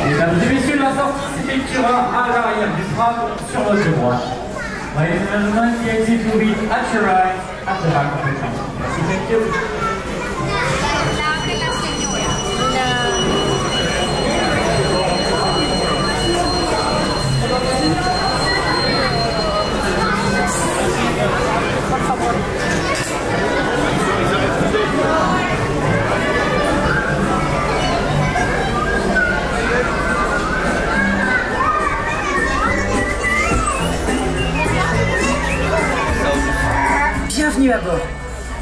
Mesdames et messieurs, la sortie s'effectuera à l'arrière du tram sur votre droite. Ladies and gentlemen, the exit will be at your right, at the back of the tram. Merci, thank you. Bienvenue à bord.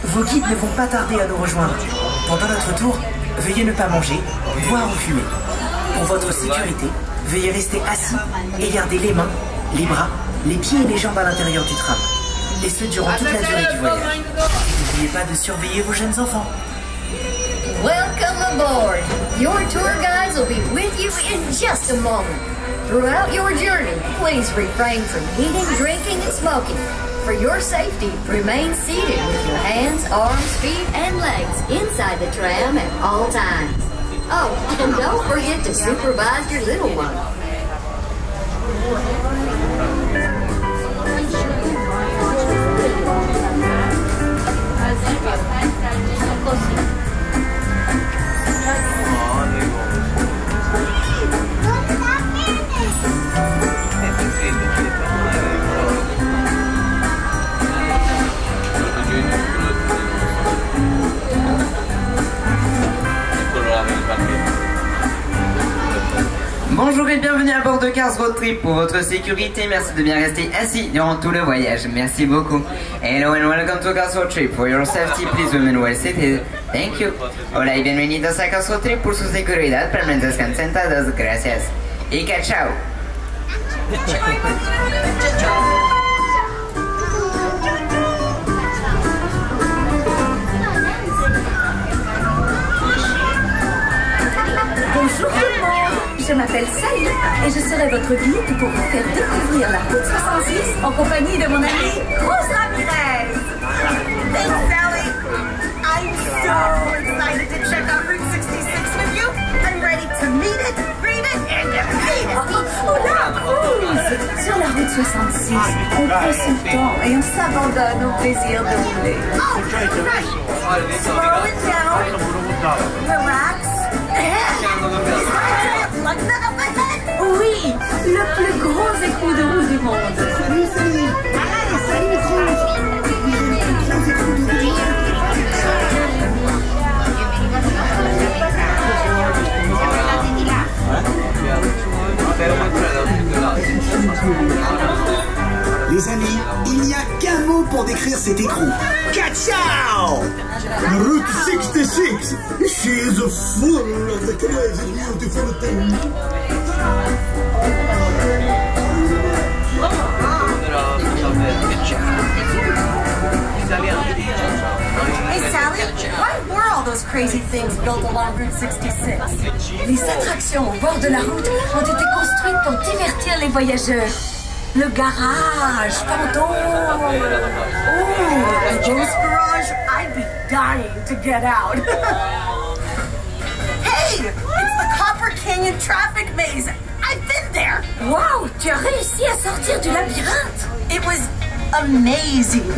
Vos guides ne vont pas tarder à nous rejoindre. Pendant notre tour, veuillez ne pas manger, boire ou fumer. Pour votre sécurité, veuillez rester assis et garder les mains, les bras, les pieds et les jambes à l'intérieur du tram. Et ce durant toute la durée du voyage. N'oubliez pas de surveiller vos jeunes enfants. Welcome aboard. Your tour guides will be with you in just a moment. Throughout your journey, please refrain from eating, drinking, and smoking. For your safety, remain seated with your hands, arms, feet, and legs inside the tram at all times. Oh, and don't forget to supervise your little one. Bonjour et bienvenue à bord de Cars Road Trip. Pour votre sécurité, merci de bien rester assis durant tout le voyage. Merci beaucoup. Hello and welcome to Cars Road Trip. For your safety, please remain well seated. Thank you. Hola y bienvenidos a Cars Road Trip. Por su seguridad, permanezcan sentados. Gracias. Y que chao. Bonjour tout le monde, je m'appelle Sally et je serai votre guide pour vous faire découvrir la route 66 en compagnie de mon amie Rose Ramirez. Thanks, Sally. I'm so excited to check out Route 66 with you. I'm ready to meet it, read it, and defeat it. Hola, Rose! Sur la route 66, on prend son temps et on s'abandonne au plaisir de rouler. Oh, right. Slow it down, relax, and like that up ahead. Oui, le plus gros écrou de roue du monde. Les amis, il n'y a qu'un mot pour décrire cet écrou. Ciao! Route 66. She is full of the crazy beautiful thing. Hey, Sally, why were all those crazy things built along Route 66? Les attractions au bord de la route ont été construites pour divertir les voyageurs. Le garage fantôme. Oh, a ghost garage? I'd be dying to get out. Hey, it's the Copper Canyon traffic maze. I've been there. Wow, tu as réussi à sortir du labyrinthe. It was amazing.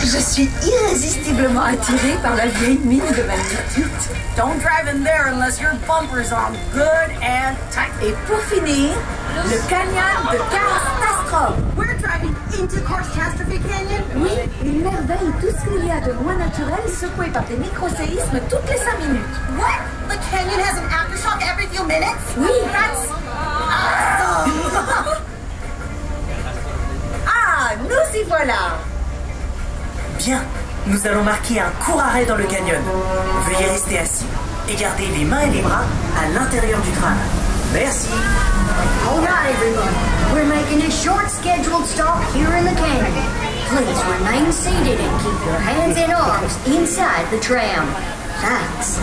Je suis irrésistiblement attirée par la vieille mine de magnitude. Don't drive in there unless your bumper's on good and tight. Et pour finir, le canyon de Catastrophe. We're driving into Catastrophe Canyon? Oui, une merveille, tout ce qu'il y a de moins naturel secoué par des microséismes toutes les 5 minutes. What? The canyon has an aftershock every few minutes? Oui. That's awesome. Ah, nous voilà. Bien, nous allons marquer un court arrêt dans le canyon. Veuillez rester assis et garder les mains et les bras à l'intérieur du tram. Merci. Hold on, everyone. We're making a short scheduled stop here in the canyon. Please remain seated and keep your hands and arms inside the tram. Thanks.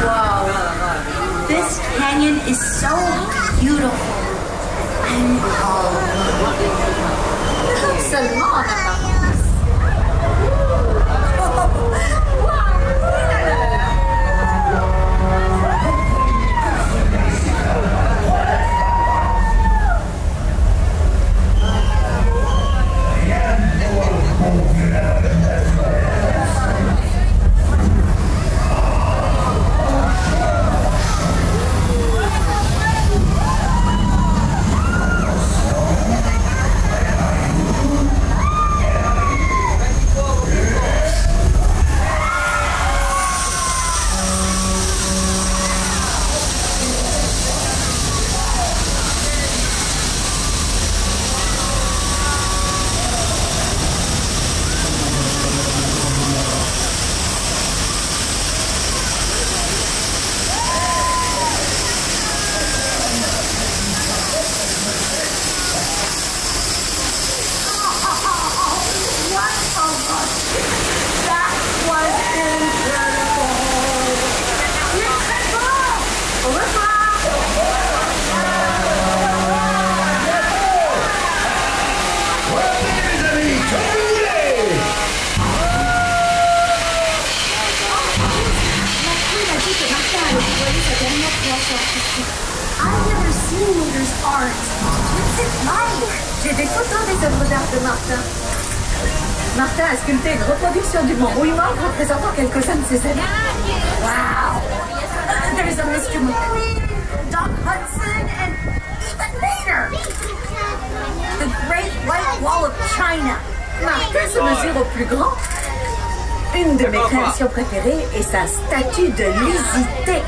Whoa. This canyon is so beautiful and cold. Seulement, I've never seen Mater's art. What's it like? j'ai des photos des œuvres d'art de Martin. Martin a sculpté une reproduction du mont Rouillemort représentant quelques-uns de ses amis. Wow. There's a Mr. McQueen, Doc Hudson, and even Mater. The Great White Wall of China. Martin se mesure au plus grand. Une de mes créations préférées est sa statue de l'hésité.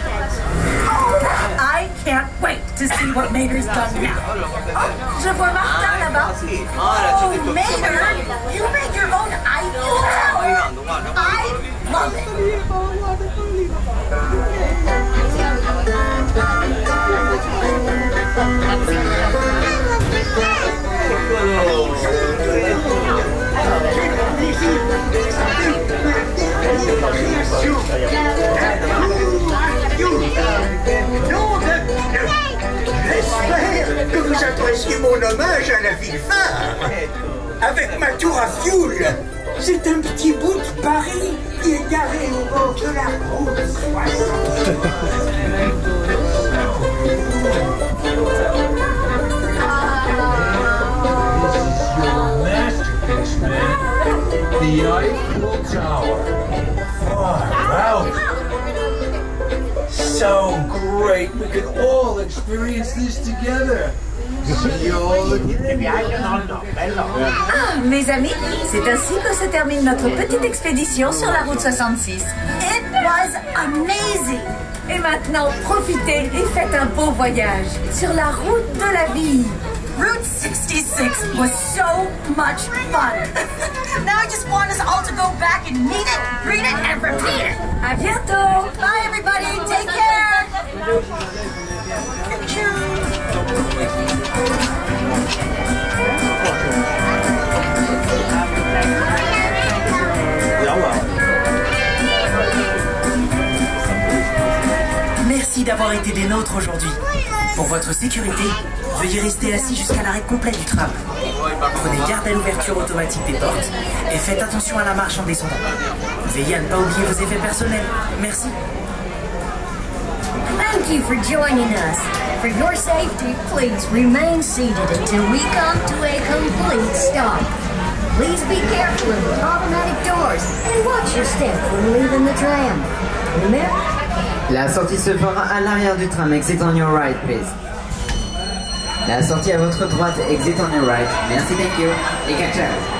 I can't wait to see what Mater's done now. Oh, je vois Martin là-bas. Oh, Mater, you made your own Eiffel Tower. I love it. J'espère que vous appréciez mon hommage à la ville phare. Avec ma tour à fioul, c'est un petit bout de Paris qui est garé au bord de la route 60. The Eiffel Tower. Wow. So great. We could all experience this together. See you all again. Ah, mes amis, c'est ainsi que se termine notre petite expédition sur la route 66. It was amazing. Et maintenant, profitez et faites un beau voyage sur la route de la vie. Route 66 was so much fun. Now I just want us all to go back and meet it, greet it, and repeat it. À bientôt. Bye, everybody. Take care. Merci d'avoir été des nôtres aujourd'hui. Pour votre sécurité, veuillez rester assis jusqu'à l'arrêt complet du tram. Prenez garde à l'ouverture automatique des portes et faites attention à la marche en descendant. Veillez à ne pas oublier vos effets personnels. Merci. Thank you for joining us. For your safety, please remain seated until we come to a complete stop. Please be careful of the automatic doors and watch your step when leaving the tram. Remember? La sortie se fera à l'arrière du tram. Exit on your right, please. La sortie à votre droite. Exit on your right. Merci, thank you. Et catch up.